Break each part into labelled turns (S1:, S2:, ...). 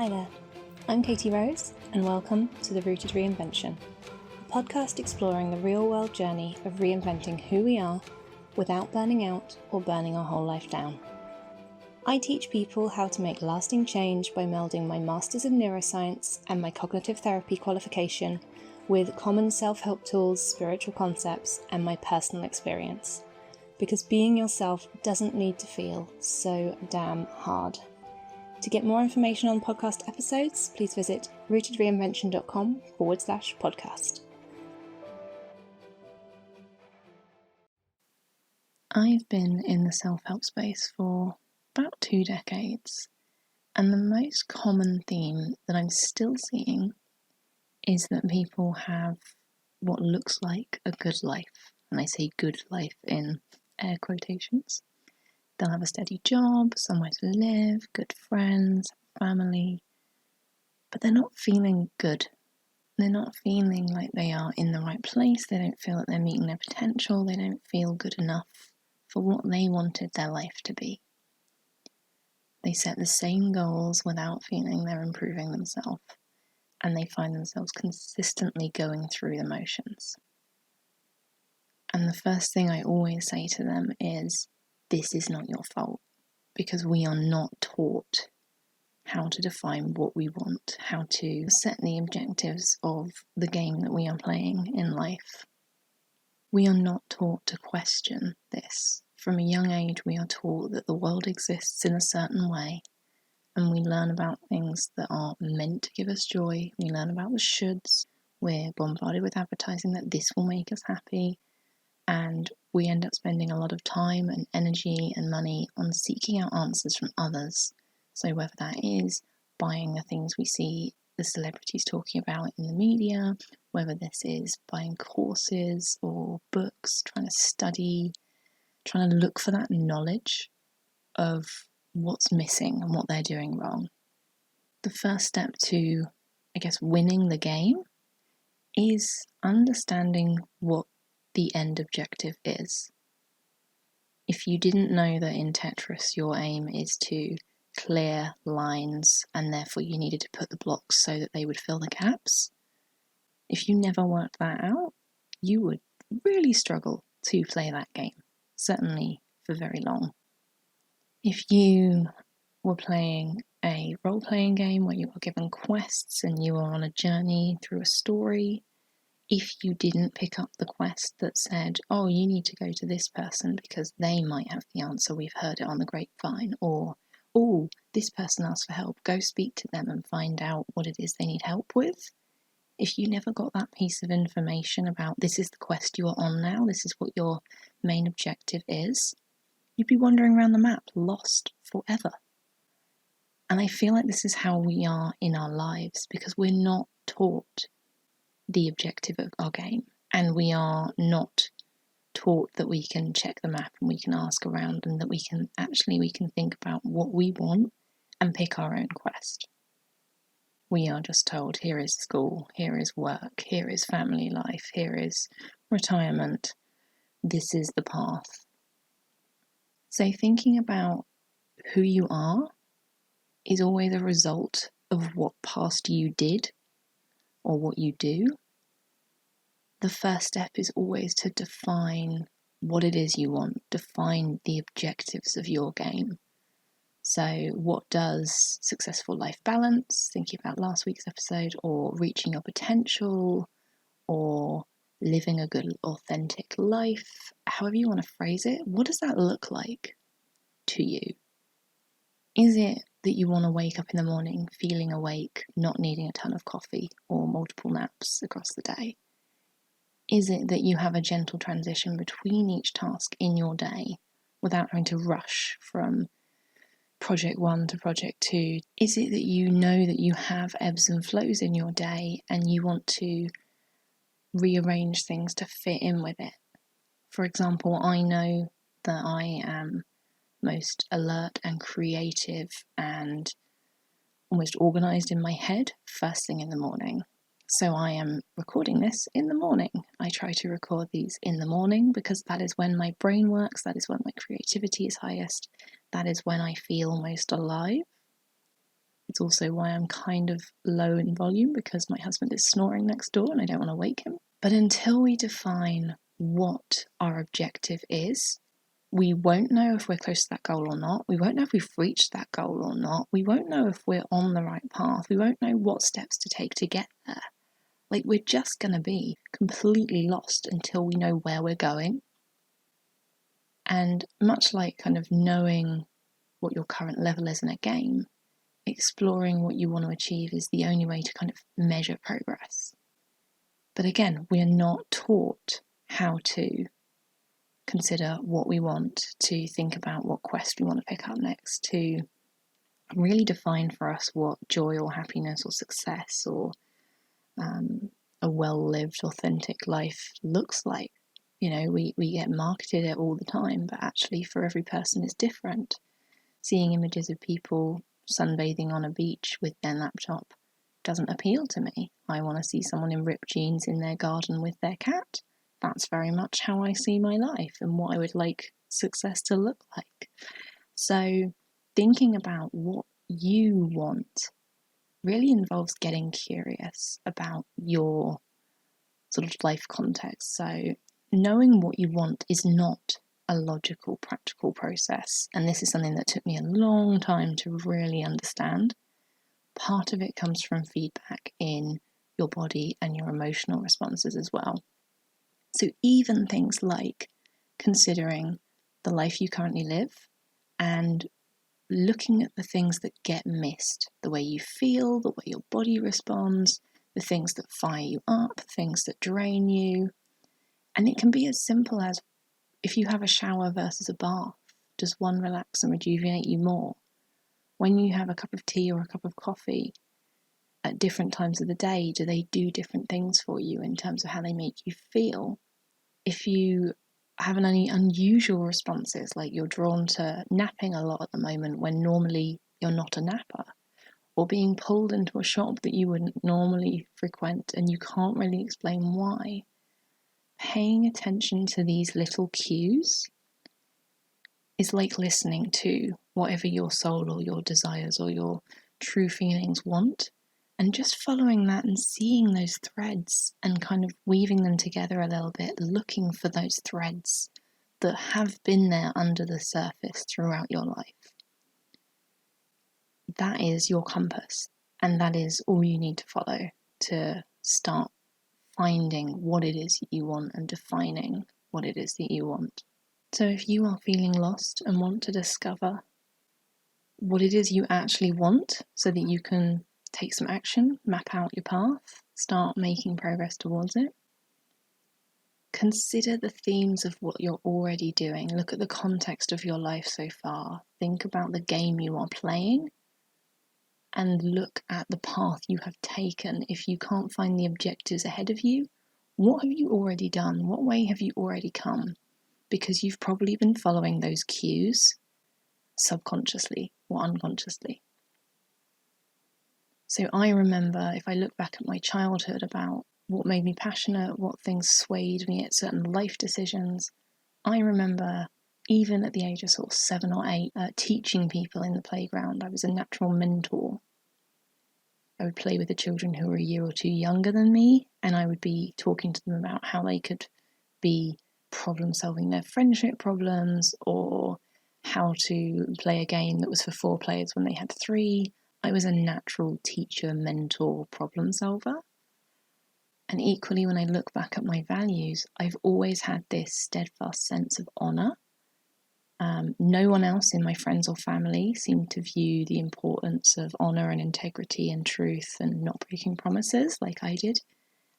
S1: Hi there, I'm Katy Rose, and welcome to the Rooted Reinvention, a podcast exploring the real-world journey of reinventing who we are without burning out or burning our whole life down. I teach people how to make lasting change by melding my Masters of Neuroscience and my Cognitive Therapy qualification with common self-help tools, spiritual concepts, and my personal experience. Because being yourself doesn't need to feel so damn hard. To get more information on podcast episodes, please visit rootedreinvention.com/podcast. I've been in the self-help space for about 2 decades, and the most common theme that I'm still seeing is that people have what looks like a good life, and I say good life in air quotations. They'll have a steady job, somewhere to live, good friends, family, but they're not feeling good. They're not feeling like they are in the right place. They don't feel that they're meeting their potential. They don't feel good enough for what they wanted their life to be. They set the same goals without feeling they're improving themselves, and they find themselves consistently going through the motions. And the first thing I always say to them is, this is not your fault, because we are not taught how to define what we want, how to set the objectives of the game that we are playing in life. We are not taught to question this. From a young age, we are taught that the world exists in a certain way, and we learn about things that are meant to give us joy. We learn about the shoulds. We're bombarded with advertising that this will make us happy, and we end up spending a lot of time and energy and money on seeking out answers from others. So whether that is buying the things we see the celebrities talking about in the media, whether this is buying courses or books, trying to study, trying to look for that knowledge of what's missing and what they're doing wrong. The first step to, winning the game is understanding what the end objective is. If you didn't know that in Tetris your aim is to clear lines and therefore you needed to put the blocks so that they would fill the gaps, if you never worked that out, you would really struggle to play that game, certainly for very long. If you were playing a role-playing game where you were given quests and you were on a journey through a story, if you didn't pick up the quest that said, oh, you need to go to this person because they might have the answer, we've heard it on the grapevine, or, oh, this person asked for help, go speak to them and find out what it is they need help with. If you never got that piece of information about this is the quest you are on now, this is what your main objective is, you'd be wandering around the map, lost forever. And I feel like this is how we are in our lives because we're not taught the objective of our game, and we are not taught that we can check the map and we can ask around and that we can think about what we want and pick our own quest. We are just told, here is school, here is work, here is family life, here is retirement, this is the path. So thinking about who you are is always a result of what past you did or what you do. The first step is always to define what it is you want, define the objectives of your game. So what does successful life balance, thinking about last week's episode, or reaching your potential, or living a good authentic life, however you want to phrase it, what does that look like to you? Is it that you want to wake up in the morning feeling awake, not needing a ton of coffee or multiple naps across the day? Is it that you have a gentle transition between each task in your day without having to rush from project 1 to project 2? Is it that you know that you have ebbs and flows in your day and you want to rearrange things to fit in with it? For example, I know that I am most alert and creative and almost organised in my head first thing in the morning. So I am recording this in the morning. I try to record these in the morning because that is when my brain works, that is when my creativity is highest, that is when I feel most alive. It's also why I'm kind of low in volume, because my husband is snoring next door and I don't want to wake him. But until we define what our objective is, we won't know if we're close to that goal or not. We won't know if we've reached that goal or not. We won't know if we're on the right path. We won't know what steps to take to get there. Like, we're just going to be completely lost until we know where we're going. And much like kind of knowing what your current level is in a game, exploring what you want to achieve is the only way to kind of measure progress. But again, we are not taught how to consider what we want, to think about what quest we want to pick up next, to really define for us what joy or happiness or success or a well-lived, authentic life looks like. You know, we get marketed it all the time, but actually for every person it's different. Seeing images of people sunbathing on a beach with their laptop doesn't appeal to me. I want to see someone in ripped jeans in their garden with their cat. That's very much how I see my life and what I would like success to look like. So thinking about what you want really involves getting curious about your sort of life context. So knowing what you want is not a logical, practical process. And this is something that took me a long time to really understand. Part of it comes from feedback in your body and your emotional responses as well. So even things like considering the life you currently live and looking at the things that get missed, the way you feel, the way your body responds, the things that fire you up, things that drain you. And it can be as simple as, if you have a shower versus a bath, does one relax and rejuvenate you more? When you have a cup of tea or a cup of coffee at different times of the day, do they do different things for you in terms of how they make you feel? If you have any unusual responses, like you're drawn to napping a lot at the moment when normally you're not a napper, or being pulled into a shop that you wouldn't normally frequent and you can't really explain why, paying attention to these little cues is like listening to whatever your soul or your desires or your true feelings want, and just following that and seeing those threads and kind of weaving them together a little bit, looking for those threads that have been there under the surface throughout your life. That is your compass, and that is all you need to follow to start finding what it is you want and defining what it is that you want. So if you are feeling lost and want to discover what it is you actually want so that you can take some action, map out your path, start making progress towards it, consider the themes of what you're already doing. Look at the context of your life so far. Think about the game you are playing and look at the path you have taken. If you can't find the objectives ahead of you, what have you already done? What way have you already come? Because you've probably been following those cues subconsciously or unconsciously. So I remember, if I look back at my childhood about what made me passionate, what things swayed me at certain life decisions, I remember even at the age of sort of 7 or 8, teaching people in the playground. I was a natural mentor. I would play with the children who were a year or two younger than me, and I would be talking to them about how they could be problem solving their friendship problems, or how to play a game that was for 4 players when they had 3. I was a natural teacher, mentor, problem solver. And equally, when I look back at my values, I've always had this steadfast sense of honour. No one else in my friends or family seemed to view the importance of honour and integrity and truth and not breaking promises like I did.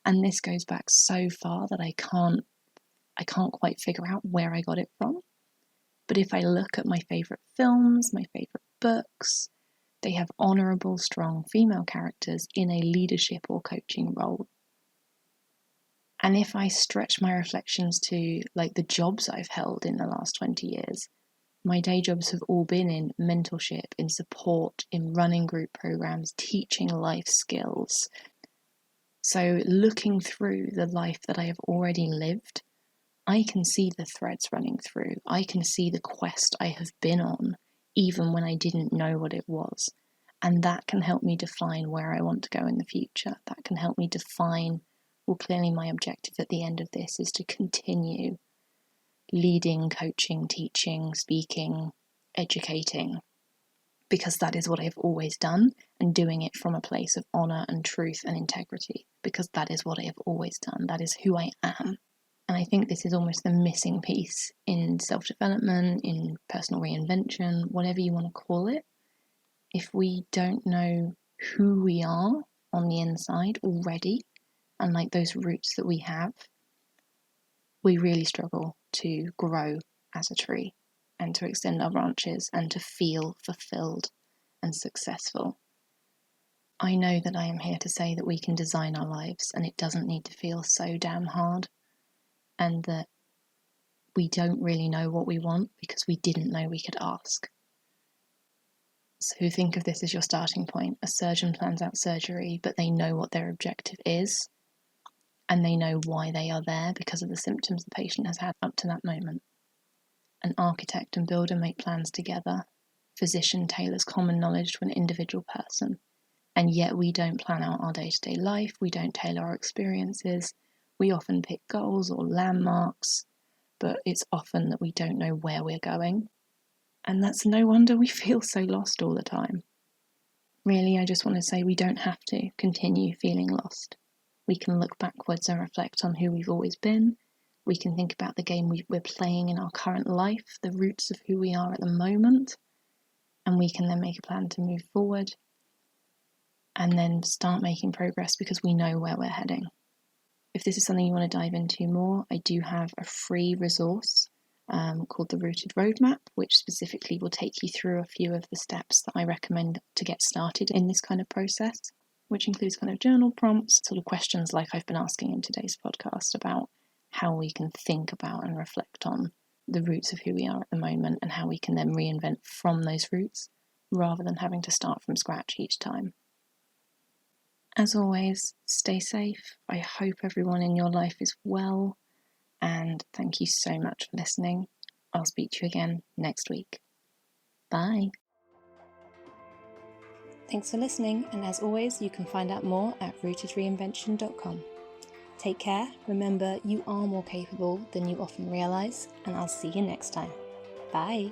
S1: And this goes back so far that I can't quite figure out where I got it from. But if I look at my favourite films, my favourite books, they have honourable, strong female characters in a leadership or coaching role. And if I stretch my reflections to like the jobs I've held in the last 20 years, my day jobs have all been in mentorship, in support, in running group programs, teaching life skills. So looking through the life that I have already lived, I can see the threads running through. I can see the quest I have been on, even when I didn't know what it was. And that can help me define where I want to go in the future. That can help me define, well, clearly my objective at the end of this is to continue leading, coaching, teaching, speaking, educating, because that is what I've always done, and doing it from a place of honour and truth and integrity, because that is what I have always done. That is who I am. And I think this is almost the missing piece in self-development, in personal reinvention, whatever you want to call it. If we don't know who we are on the inside already, and like those roots that we have, we really struggle to grow as a tree and to extend our branches and to feel fulfilled and successful. I know that I am here to say that we can design our lives and it doesn't need to feel so damn hard, and that we don't really know what we want because we didn't know we could ask. So think of this as your starting point. A surgeon plans out surgery, but they know what their objective is, and they know why they are there because of the symptoms the patient has had up to that moment. An architect and builder make plans together. Physician tailors common knowledge to an individual person. And yet we don't plan out our day-to-day life, we don't tailor our experiences, we often pick goals or landmarks, but it's often that we don't know where we're going. And that's no wonder we feel so lost all the time. Really, I just want to say we don't have to continue feeling lost. We can look backwards and reflect on who we've always been. We can think about the game we're playing in our current life, the roots of who we are at the moment, and we can then make a plan to move forward and then start making progress because we know where we're heading. If this is something you want to dive into more, I do have a free resource called the Rooted Roadmap, which specifically will take you through a few of the steps that I recommend to get started in this kind of process, which includes kind of journal prompts, sort of questions like I've been asking in today's podcast about how we can think about and reflect on the roots of who we are at the moment and how we can then reinvent from those roots rather than having to start from scratch each time. As always, stay safe. I hope everyone in your life is well, and thank you so much for listening. I'll speak to you again next week. Bye. Thanks for listening, and as always, you can find out more at rootedreinvention.com. Take care, remember you are more capable than you often realise, and I'll see you next time. Bye.